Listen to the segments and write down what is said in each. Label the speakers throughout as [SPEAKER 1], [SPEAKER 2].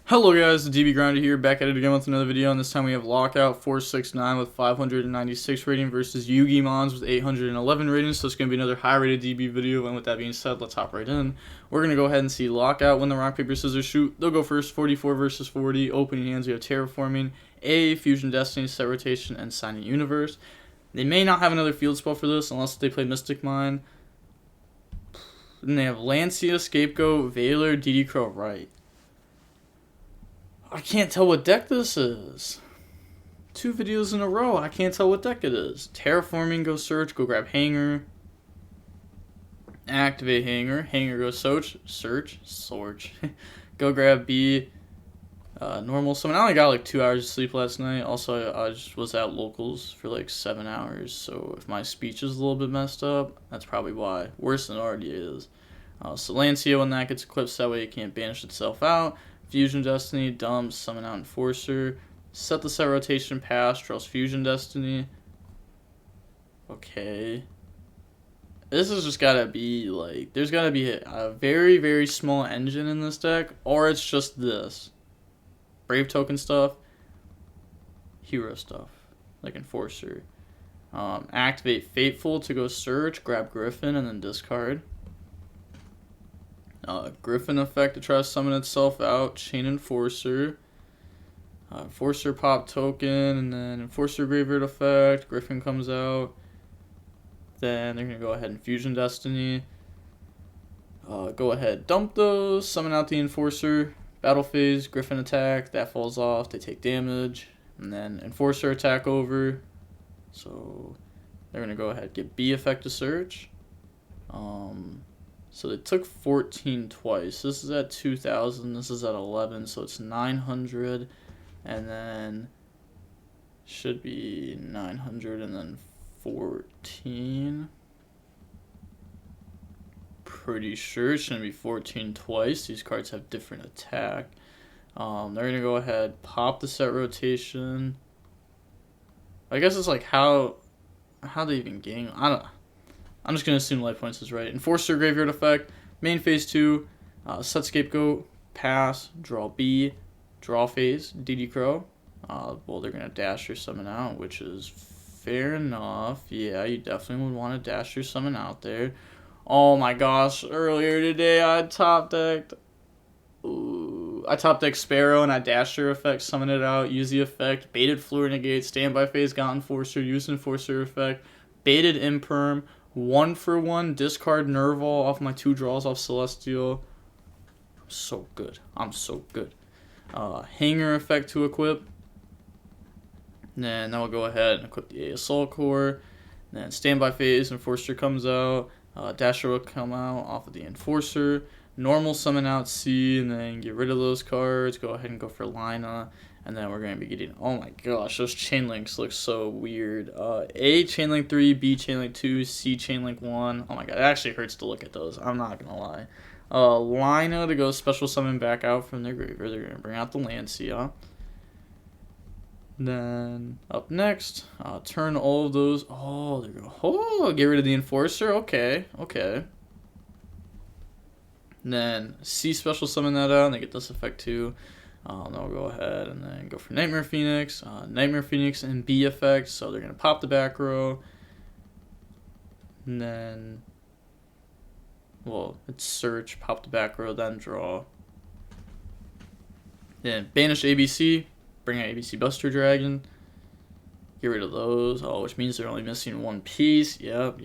[SPEAKER 1] Hello guys, the DB Grinder here, back at it again with another video, and this time we have Lockout 469 with 596 rating versus Yugi Mons with 811 ratings, so it's going to be another high rated DB video, and with that being said, let's hop right in. We're going to go ahead and see Lockout win the rock, paper, scissors, shoot. They'll go first, 44 versus 40, opening hands we have Terraforming, Fusion Destiny, Set Rotation, and Signing Universe. They may not have another field spell for this unless they play Mystic Mine. Then they have Lancia, Scapegoat, Veiler, dotKuro, right. I can't tell what deck this is. 2 videos in a row, I can't tell what deck it is. Terraforming, go search, go grab Hanger. Activate Hanger, Hanger go search. Go grab B. Normal summon. I only got like 2 hours of sleep last night. Also, I just was at locals for like 7 hours. So if my speech is a little bit messed up, that's probably why. Worse than it already is. So Lancia, when that gets eclipsed, that way it can't banish itself out. Fusion Destiny, dump, summon out Enforcer, set the set rotation pass, draws Fusion Destiny. Okay. This has just gotta be like, there's gotta be a very, very small engine in this deck, or it's just this. Brave token stuff, hero stuff, like Enforcer. Activate Fateful to go search, grab Griffin, and then discard. Griffin effect to try to summon itself out, chain Enforcer. Enforcer pop token, and then Enforcer graveyard effect, Griffin comes out. Then they're going to go ahead and Fusion Destiny. Go ahead, dump those, summon out the Enforcer. Battle phase, Griffin attack, that falls off, they take damage. And then Enforcer attack over. So they're going to go ahead, get B effect to search. So they took 14 twice. This is at 2,000. This is at 11. So it's 900. And then should be 900 and then 14. Pretty sure it shouldn't be 14 twice. These cards have different attack. They're going to go ahead, pop the set rotation. I guess it's like how they even gain. I don't know. I'm just going to assume life points is right. Enforcer graveyard effect, main phase 2, set Scapegoat, pass, draw B, draw phase, dotKuro. Well, they're going to dash your summon out, which is fair enough. Yeah, you definitely would want to dash your summon out there. Oh my gosh, earlier today I top decked. I top decked Sparrow and I dashed her effect, summon it out, use the effect, baited Floor Negate, standby phase, got Enforcer, used Enforcer effect, baited Imperm. 1-for-1 discard Nerval off my 2 draws off Celestial. I'm so good. I'm so good. Hanger effect to equip. And then we'll go ahead and equip the Assault Core. And then standby phase, Enforcer comes out. Dasher will come out off of the Enforcer. Normal summon out C, and then get rid of those cards. Go ahead and go for Lina. And then we're going to be getting, oh my gosh, those chain links look so weird. A chain link 3, B chain link 2, C chain link 1. Oh my god, it actually hurts to look at those. I'm not going to lie. Lina to go special summon back out from their graveyard. They're going to bring out the Lancia. Then up next, turn all of those. Oh, there we go. Oh, get rid of the Enforcer. Okay, okay. And then C special summon that out, and they get this effect too. Then we'll go ahead and then go for Nightmare Phoenix. Nightmare Phoenix and B effect, so they're going to pop the back row. And then, well, it's search, pop the back row, then draw. Then banish ABC, bring out ABC Buster Dragon. Get rid of those. Oh, which means they're only missing 1 piece. Yep.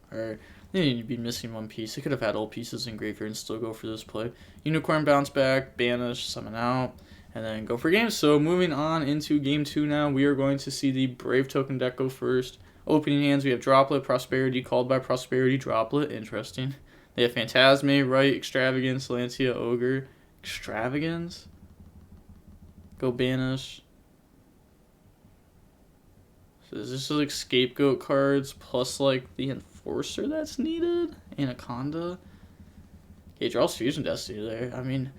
[SPEAKER 1] Or they need to be missing 1 piece. They could have had all pieces in graveyard and still go for this play. Unicorn bounce back, banish, summon out, and then go for game. So moving on into game 2 now, we are going to see the Brave token deck go first. Opening hands, we have Droplet, Prosperity, called by Prosperity, Droplet. Interesting. They have Phantasme, Right, Extravagance, Lancia, Ogre. Extravagance? Go banish. So is this like Scapegoat cards plus like the Enforcer that's needed? Anaconda? Okay, draws Fusion Destiny there. I mean,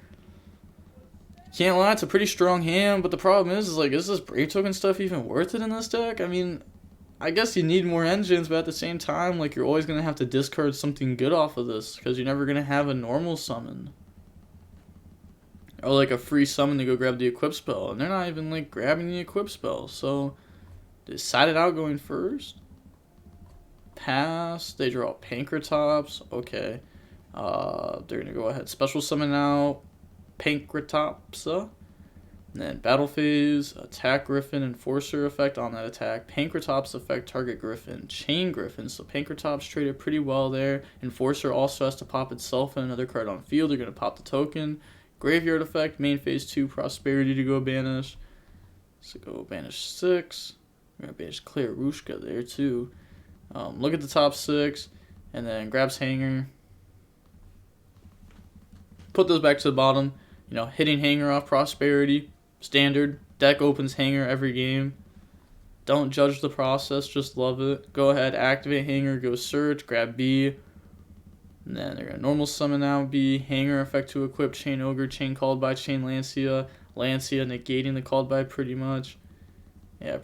[SPEAKER 1] can't lie, it's a pretty strong hand, but the problem is like, is this Brave token stuff even worth it in this deck? I mean, I guess you need more engines, but at the same time, like, you're always going to have to discard something good off of this, because you're never going to have a normal summon. Or like a free summon to go grab the equip spell. And they're not even like grabbing the equip spell. So decided out going first. Pass. They draw Pankratops. Okay. They're going to go ahead. Special summon out Pankratops. And then battle phase, attack Griffin, Enforcer effect on that attack. Pankratops effect, target Griffin, chain Griffin. So Pankratops traded pretty well there. Enforcer also has to pop itself and another card on field. They're going to pop the token. Graveyard effect, main phase 2, Prosperity to go banish. So go banish 6. We're going to banish Klarushka there too. Look at the top 6, and then grabs Hanger. Put those back to the bottom. You know, hitting Hanger off Prosperity. Standard. Deck opens Hanger every game. Don't judge the process, just love it. Go ahead, activate Hanger, go search, grab B. And then they're going to normal summon out B. Hanger effect to equip Chain Ogre, Chain Called By, Chain Lancia. Lancia negating the Called By pretty much. Yeah,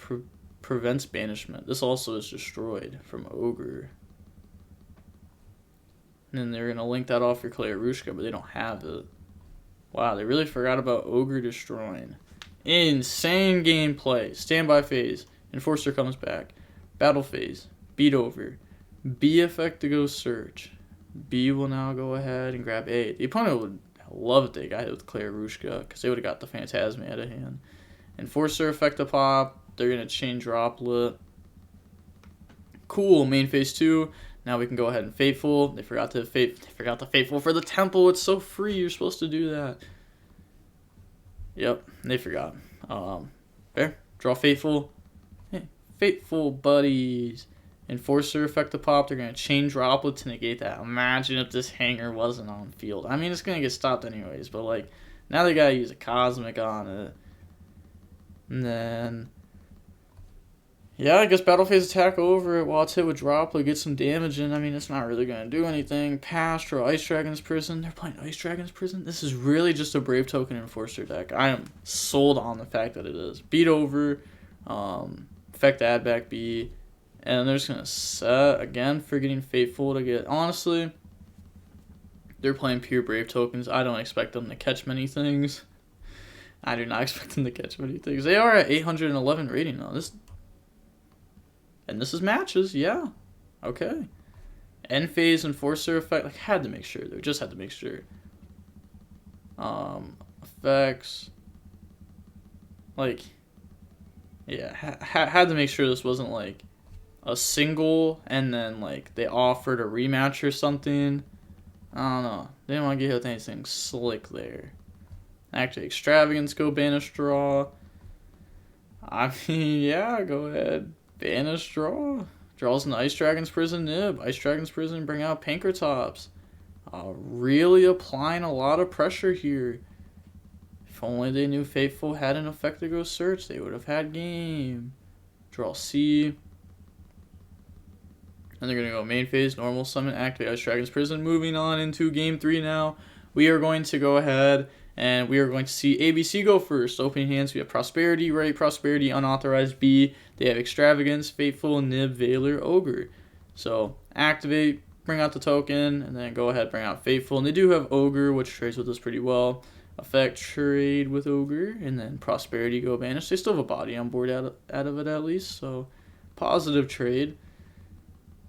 [SPEAKER 1] prevents banishment. This also is destroyed from Ogre. And then they're going to link that off your Klarushka, but they don't have it. Wow, they really forgot about Ogre destroying. Insane gameplay. Standby phase. Enforcer comes back. Battle phase. Beat over. B effect to go search. B will now go ahead and grab A. The opponent would love it they got hit with Klarushka, because they would have got the Phantasma out of hand. Enforcer effect to pop. They're going to chain Droplet. Cool. Main phase 2. Now we can go ahead and Fateful. They forgot the Fateful for the Temple. It's so free. You're supposed to do that. Yep, they forgot. There. Draw Fateful. Hey, Fateful buddies. Enforcer effect to pop. They're going to chain Droplet to negate that. Imagine if this Hanger wasn't on field. I mean, it's going to get stopped anyways, but like, now they got to use a Cosmic on it. And then, yeah, I guess battle phase attack over it while it's hit with Droplet, get some damage in. I mean, it's not really going to do anything. Pass, draw Ice Dragon's Prison. They're playing Ice Dragon's Prison? This is really just a Brave Token Enforcer deck. I am sold on the fact that it is. Beat over, effect add back B, and they're just going to set, again, for getting Fateful to get, honestly, they're playing pure Brave Tokens. I don't expect them to catch many things. I do not expect them to catch many things. They are at 811 rating now. And this is matches, yeah. Okay. End phase Enforcer effect. Like, had to make sure. They just had to make sure. Effects. Like, yeah. Had to make sure this wasn't, like, a single and then, like, they offered a rematch or something. I don't know. They didn't want to get hit with anything slick there. Actually, Extravagance, go banish draw. I mean, yeah, go ahead. Banish draw. Draws an Ice Dragon's Prison Nib. Ice Dragon's Prison, bring out Pankratops. Really applying a lot of pressure here. If only they knew Fateful had an effect to go search, they would have had game. Draw C. And they're going to go main phase, normal summon, activate Ice Dragon's Prison. Moving on into game 3 now. We are going to go ahead and we are going to see ABC go first. Opening hands, we have Prosperity, right? Prosperity, Unauthorized B. They have Extravagance, Fateful, Nib, Veiler, Ogre. So, activate, bring out the token, and then go ahead, bring out Fateful. And they do have Ogre, which trades with us pretty well. Effect, trade with Ogre, and then Prosperity, go banish. They still have a body on board out of it at least, so positive trade.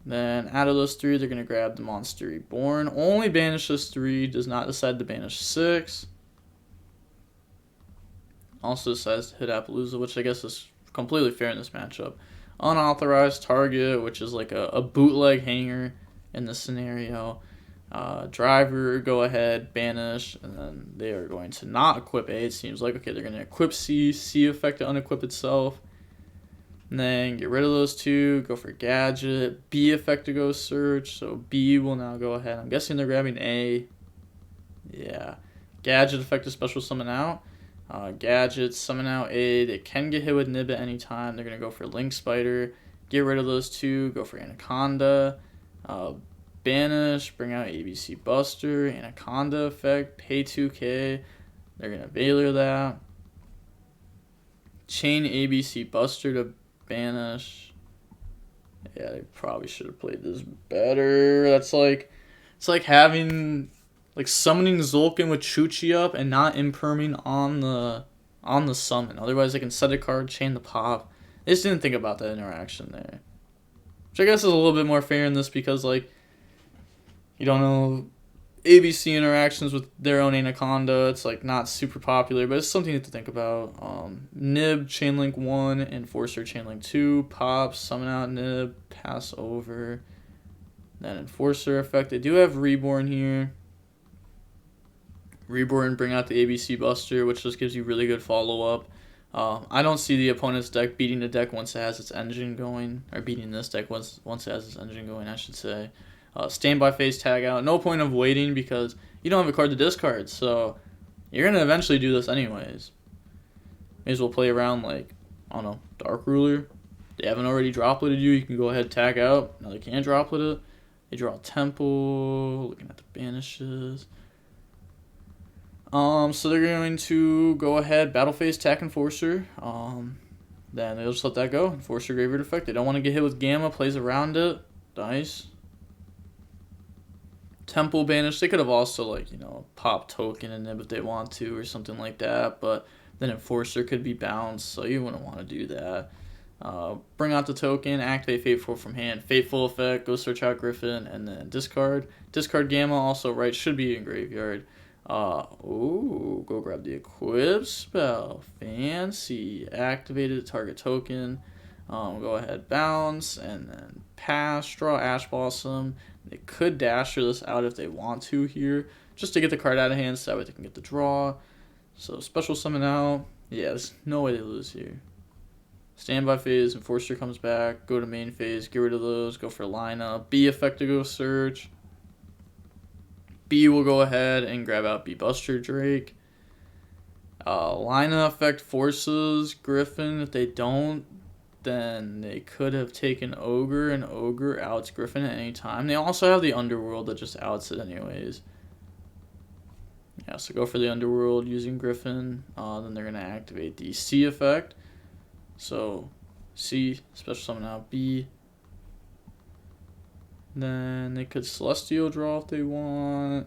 [SPEAKER 1] Then, out of those 3, they're going to grab the Monster Reborn. Only banishes 3, does not decide to banish 6. Also decides to hit Appaloosa, which I guess is completely fair in this matchup. Unauthorized target, which is like a bootleg Hanger in this scenario. Driver, go ahead, banish, and then they are going to not equip A, it seems like. Okay, they're going to equip C, C effect to unequip itself. And then get rid of those 2, go for Gadget, B effect to go search, so B will now go ahead. I'm guessing they're grabbing A. Yeah. Gadget effect to special summon out. Gadgets, summon out A. They can get hit with Nib at any time. They're going to go for Link Spider. Get rid of those 2. Go for Anaconda. Banish. Bring out ABC Buster. Anaconda effect. Pay 2k. They're going to Veiler that. Chain ABC Buster to banish. Yeah, they probably should have played this better. That's like... It's like having like summoning Zolkin with Chuchi up and not imperming on the summon. Otherwise, they can set a card, chain the pop. They just didn't think about that interaction there. Which I guess is a little bit more fair in this because, like, you don't know ABC interactions with their own Anaconda. It's, like, not super popular, but it's something to think about. Nib, Chainlink 1, Enforcer, Chainlink 2, pop, summon out Nib, pass over. Then Enforcer effect. They do have Reborn here. Reborn, bring out the ABC Buster, which just gives you really good follow-up. I don't see the opponent's deck beating the deck once it has its engine going. Or beating this deck once it has its engine going, I should say. Standby phase, tag out. No point of waiting because you don't have a card to discard. So you're going to eventually do this anyways. May as well play around like, I don't know, Dark Ruler. They haven't already dropleted you. You can go ahead and tag out. Now they can't droplet it. They draw a Temple. Looking at the banishes. So they're going to go ahead, battle phase, attack Enforcer. Then they'll just let that go. Enforcer graveyard effect. They don't want to get hit with Gamma. Plays around it. Nice. Temple banish. They could have also, like, you know, pop token and Nib if they want to or something like that. But then Enforcer could be bounced, so you wouldn't want to do that. Bring out the token, activate Fateful from hand. Fateful effect, go search out Griffin, and then discard. Discard Gamma, also right, should be in graveyard. Go grab the equip spell. Fancy. Activated target token. Go ahead, bounce, and then pass. Draw Ash Blossom. They could dasher this out if they want to here, just to get the card out of hand so that way they can get the draw. So special summon out. Yeah, there's no way they lose here. Standby phase, Enforcer comes back. Go to main phase, get rid of those. Go for lineup. B effect to go search. B will go ahead and grab out B Buster Drake. Lineup effect forces Griffin. If they don't, then they could have taken Ogre, and Ogre outs Griffin at any time. They also have the Underworld that just outs it anyways. Yeah, so go for the Underworld using Griffin. Then they're going to activate the C effect. So C, special summon out B. Then they could Celestial draw if they want.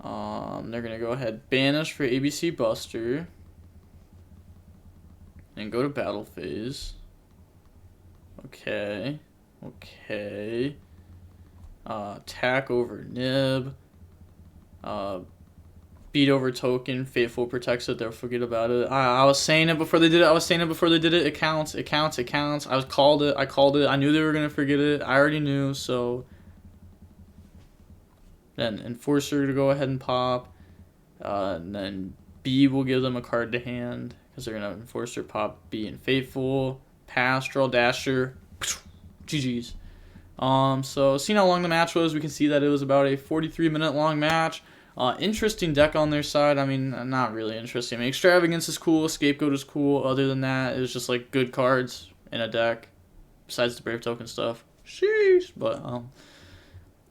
[SPEAKER 1] They're going to go ahead, banish for ABC Buster. And go to battle phase. Okay. Attack over Nib. Beat over token. Fateful protects it. They'll forget about it. I was saying it before they did it. It counts. I called it. I knew they were going to forget it. I already knew, so. Then Enforcer to go ahead and pop. And then B will give them a card to hand. Because they're going to Enforcer, pop B, and Fateful. Pass, draw, dasher. GG's. So seeing how long the match was, we can see that it was about a 43-minute long match. Interesting deck on their side. I mean, not really interesting. I mean, Extravagance is cool. Scapegoat is cool. Other than that, it was just like good cards in a deck. Besides the Brave Token stuff. Sheesh. But,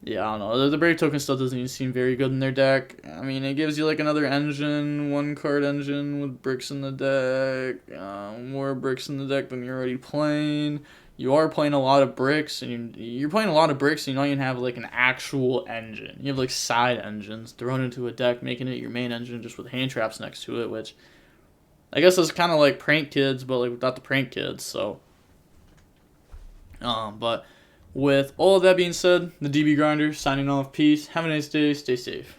[SPEAKER 1] yeah, I don't know. The Brave Token stuff doesn't even seem very good in their deck. I mean, it gives you like another engine, one card engine with bricks in the deck. More bricks in the deck than you're already playing. You are playing a lot of bricks, and you're playing a lot of bricks, and you don't even have like an actual engine. You have like side engines thrown into a deck, making it your main engine just with hand traps next to it, which I guess is kind of like Prank Kids, but like without the Prank Kids. So, but with all of that being said, the DB Grinder signing off. Peace. Have a nice day. Stay safe.